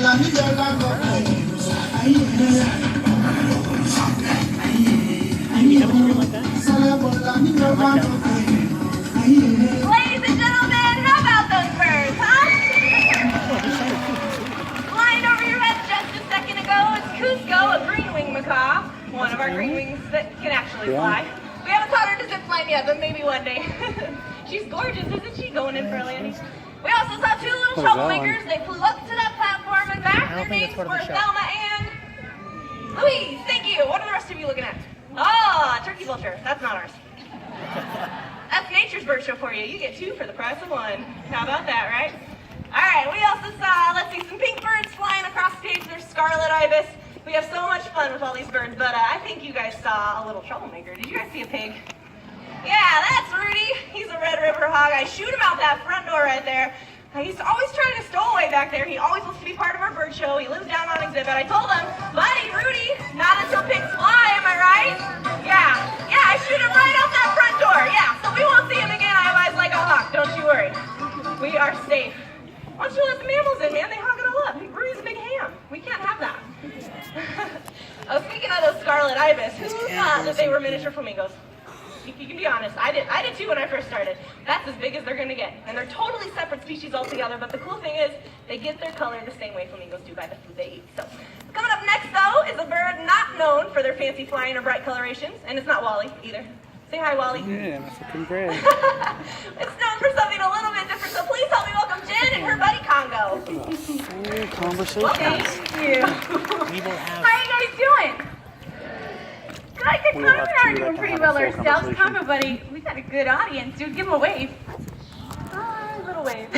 Ladies and gentlemen, how about those birds, huh? Flying over your head just a second ago is Cusco, a green-winged macaw, one of our green wings that can actually fly. We haven't taught her to zip line yet, but maybe one day. She's gorgeous, isn't she, going in for a landing? We also saw two little troublemakers. They flew up to that platform and back. Their names were Thelma and Louise. Thank you. What are the rest of you looking at? Ah, turkey vulture. That's not ours. That's nature's bird show for you. You get two for the price of one. How about that, right? All right, we also saw, let's see, some pink birds flying across stage. There's scarlet ibis. We have so much fun with all these birds, but I think you guys saw a little troublemaker. Did you guys see a pig? Yeah, that's Rudy. He's a Red River hog. I shoot him out that front door right there. He's always trying to stowaway back there. He always wants to be part of our bird show. He lives down on exhibit. I told him, buddy, Rudy, not until pigs fly, am I right? Yeah, I shoot him right out that front door. Yeah, so we won't see him again. I eyes like a hawk. Don't you worry. We are safe. Why don't you let the mammals in, man? They hog it all up. Rudy's a big ham. We can't have that. Speaking of those scarlet ibis, who thought that they were miniature flamingos? You can be honest. I did too when I first started. That's as big as they're going to get. And they're totally separate species altogether, but the cool thing is they get their color the same way flamingos do by the food they eat. So coming up next, though, is a bird not known for their fancy flying or bright colorations, and it's not Wally either. Say hi, Wally. Yeah, that's looking great. It's known for something a little bit different, so please help me welcome Jen and her buddy Congo. Full conversation. Thank you. How are you guys doing? Good We'll time. have We are two doing that pretty can well have a full ourselves. conversation. Congo, buddy, we got a good audience. Dude, give him a wave. Hi, little wave.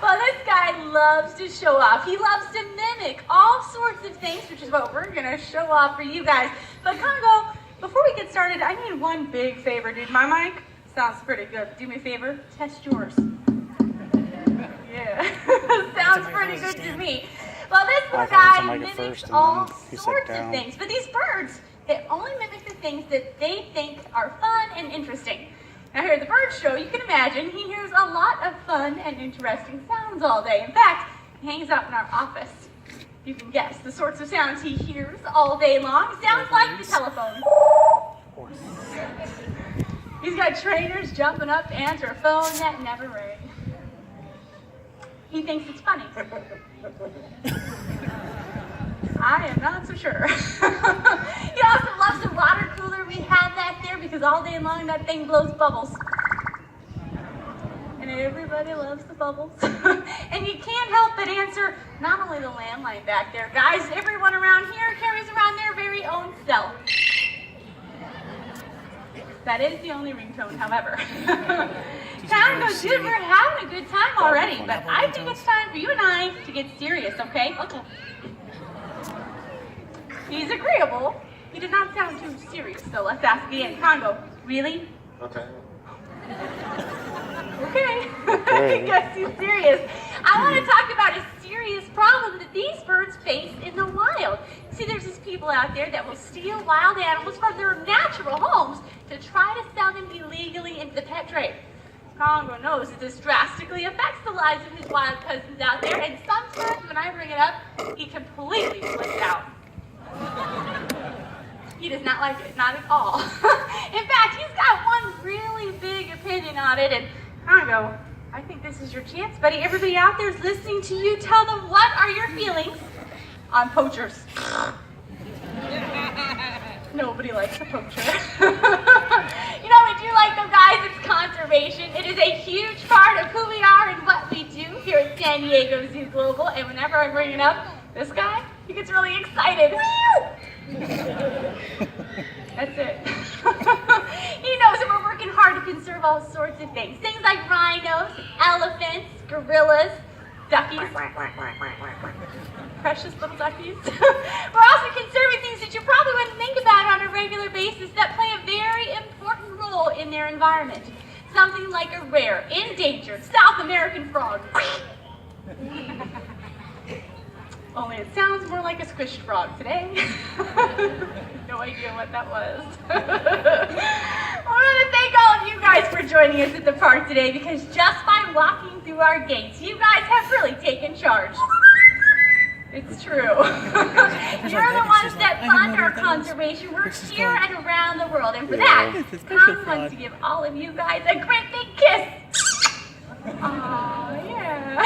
Well, this guy loves to show off. He loves to mimic all sorts of things, which is what we're going to show off for you guys. But Congo, before we get started, I need one big favor, dude. My mic sounds pretty good. Do me a favor, test yours. Yeah, sounds pretty good to me. Well, this little guy mimics all sorts of things, but these birds, they only mimic the things that they think are fun and interesting. Now here at the bird show, you can imagine he hears a lot of fun and interesting sounds all day. In fact, he hangs out in our office. You can guess the sorts of sounds he hears all day long. Sounds like the telephone. He's got trainers jumping up to answer a phone that never rang. He thinks it's funny. I am not so sure. He also loves the water cooler. We have that there because all day long that thing blows bubbles. And everybody loves the bubbles. And you can't help but answer not only the landline back there. Guys, everyone around here carries around their very own cell. That is the only ringtone, however. Congo, dude, we're having a good time already, but I think it's time for you and I to get serious, okay? Okay. He's agreeable. He did not sound too serious, so let's ask again. Congo, really? Okay. Okay. I guess he's serious. I want to talk about a serious problem that these birds face in the wild. See, there's these people out there that will steal wild animals from their natural homes to try to sell them illegally into the pet trade. Congo knows that this drastically affects the lives of his wild cousins out there, and sometimes when I bring it up, he completely flips out. He does not like it, not at all. In fact, he's got one really big opinion on it, and Congo, I think this is your chance, buddy. Everybody out there is listening to you. Tell them, what are your feelings on poachers? Nobody likes a poacher. You know, we do like them, guys. It's conservation. It is a huge part of who we are and what we do here at San Diego Zoo Global. And whenever I bring it up, this guy, he gets really excited. That's it. He knows that we're working hard to conserve all sorts of things. Things like rhinos, elephants, gorillas, duckies. Precious little duckies. We're also conserving things that you probably wouldn't think about on a regular basis that play a very important role in their environment. Something like a rare, endangered South American frog. Only it sounds more like a squished frog today. No idea what that was. I want to thank all of you guys for joining us at the park today, because just by walking through our gates, you guys have really taken charge. It's true. You're the ones that fund our conservation work here and around the world. And for that, Tom wants to give all of you guys a great big kiss. Oh, yeah.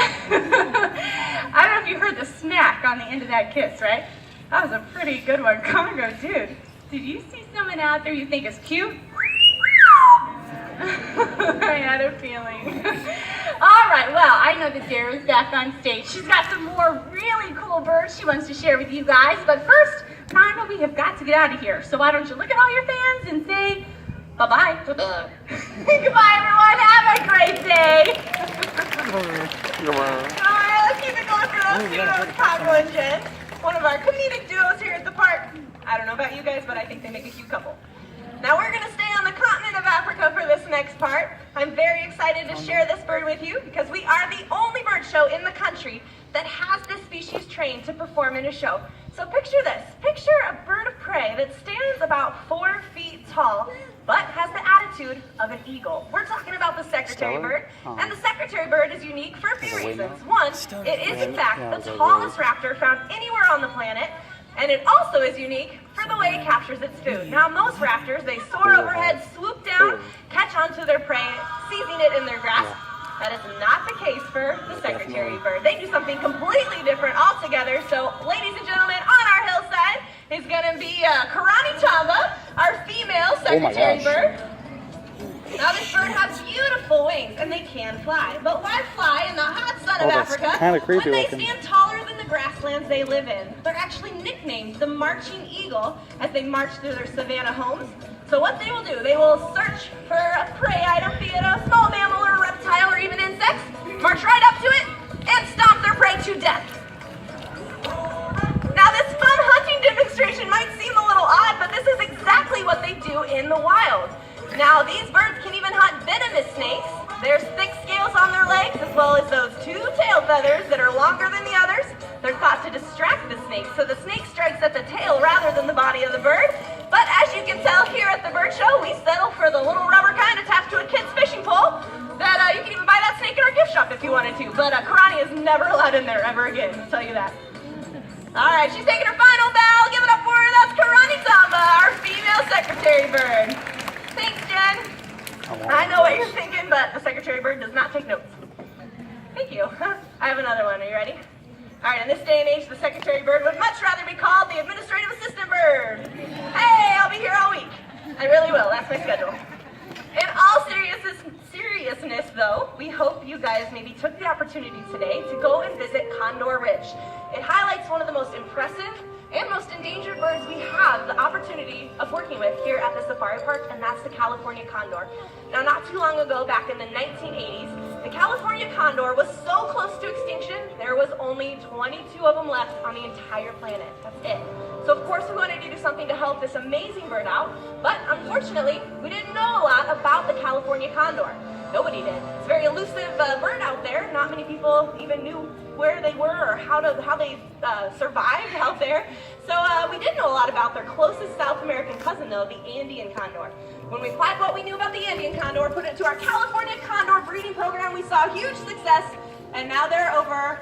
I don't know if you heard the smack on the end of that kiss, right? That was a pretty good one. Congo, dude. Did you see someone out there you think is cute? I had a feeling. All right, well, I know that Dara's back on stage. She's got some more really cool birds she wants to share with you guys. But first, Congo, we have got to get out of here. So why don't you look at all your fans and say bye-bye. Goodbye, everyone. Have a great day. All right, let's keep it going for those two, Congo and Jen. One of our comedic duos here at the park. I don't know about you guys, but I think they make a cute couple. Now we're going to stay on the continent of Africa for this next part. I'm very excited to share this bird with you because we are the only bird show in the country that has this species trained to perform in a show. So picture this. Picture a bird of prey that stands about 4 feet tall, but has the attitude of an eagle. We're talking about the secretary bird, and the secretary bird is unique for a few reasons. One, it is in fact the tallest raptor found anywhere on the planet, and it also is unique for the way it captures its food. Now, most raptors, they soar overhead, swoop down, catch onto their prey, seizing it in their grasp. That is not the case for the secretary bird. They do something completely different altogether. So, ladies and gentlemen, on our hillside is going to be Karani Tamba, our female secretary bird. Now, this bird has beautiful wings, and they can fly. But why fly in the hot sun of Africa when they stand taller than the grasslands they live in? They're actually nicknamed the marching eagle as they march through their savanna homes. So what they will do, they will search for a prey item, be it a small mammal or a reptile or even insects, march right up to it, and stomp their prey to death. Now, this fun hunting demonstration might seem a little odd, but this is exactly what they do in the wild. Now, these birds can even hunt venomous snakes. There's thick scales on their legs, as well as those 2 tail feathers that are longer than the others. They're thought to distract the snake, so the snake strikes at the tail rather than the body of the bird. But as you can tell here at the bird show, we settle for the little rubber kind attached to a kid's fishing pole. That you can even buy that snake in our gift shop if you wanted to. But Karani is never allowed in there ever again, I'll tell you that. All right, she's taking her final bow. Give it up for her. That's Karani Tamba, our female secretary bird. Thanks, Jen. I know what you're thinking, but the secretary bird does not take notes. Thank you. I have another one. Are you ready? All right, in this day and age, the secretary bird would much rather be called the administrative assistant bird. Hey, I'll be here all week. I really will. That's my schedule. In all seriousness, though, we hope you guys maybe took the opportunity today to go and visit Condor Ridge. It highlights one of the most impressive and most endangered birds we have the opportunity of working with here at the safari park, and that's the California condor. Now, not too long ago, back in the 1980s, the California condor was so close to extinction, there was only 22 of them left on the entire planet. That's it. So, of course, we wanted to do something to help this amazing bird out, but unfortunately, we didn't know a lot about the California condor. Nobody did. It's a very elusive bird out there. Not many people even knew where they were or how they survived out there. So we did know a lot about their closest South American cousin, though, the Andean condor. When we applied what we knew about the Andean condor, put it to our California condor breeding program, we saw huge success. And now there are over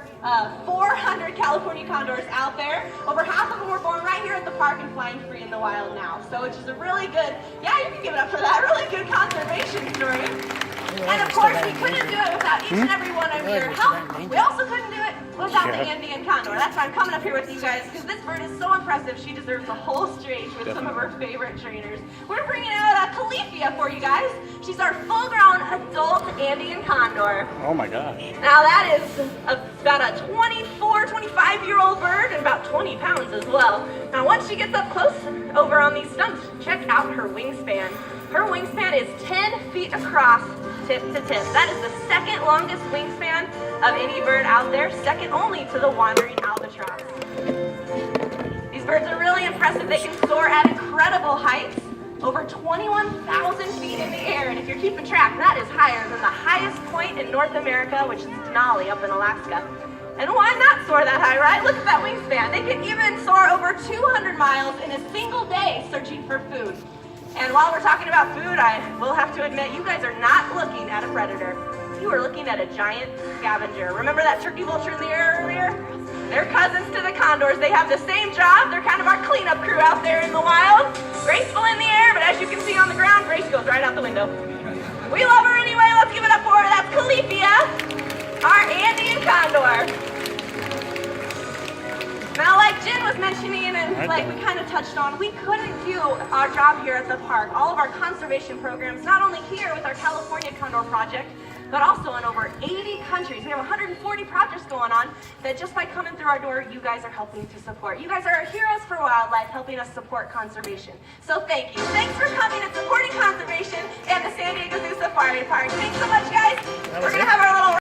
400 California condors out there. Over half of them were born right here at the park and flying free in the wild now. So which is a really good, yeah, you can give it up for that, really good conservation story. And of course, we couldn't do it without each and every one of your help. We also couldn't do it without the Andean condor. That's why I'm coming up here with you guys, because this bird is so impressive. She deserves a whole stage with some of her favorite trainers. We're bringing out Califia for you guys. She's our full-grown adult Andean condor. Oh my gosh. Now that is about a 24, 25-year-old bird and about 20 pounds as well. Now once she gets up close over on these stumps, check out her wingspan. Her wingspan is 10 feet across, tip to tip. That is the second longest wingspan of any bird out there, second only to the wandering albatross. These birds are really impressive. They can soar at incredible heights, over 21,000 feet in the air. And if you're keeping track, that is higher than the highest point in North America, which is Denali up in Alaska. And why not soar that high, right? Look at that wingspan. They can even soar over 200 miles in a single day searching for food. And while we're talking about food, I will have to admit, you guys are not looking at a predator. You are looking at a giant scavenger. Remember that turkey vulture in the air earlier? They're cousins to the condors. They have the same job. They're kind of our cleanup crew out there in the wild. Graceful in the air, but as you can see on the ground, Grace goes right out the window. We love her anyway. Let's give it up for her. That's Califia, our Andean condor. Now, like Jen was mentioning, and like we kind of touched on, we couldn't do our job here at the park. All of our conservation programs, not only here with our California Condor Project, but also in over 80 countries. We have 140 projects going on that just by coming through our door, you guys are helping to support. You guys are our heroes for wildlife, helping us support conservation. So thank you. Thanks for coming and supporting conservation and the San Diego Zoo Safari Park. Thanks so much, guys. We're going to have our little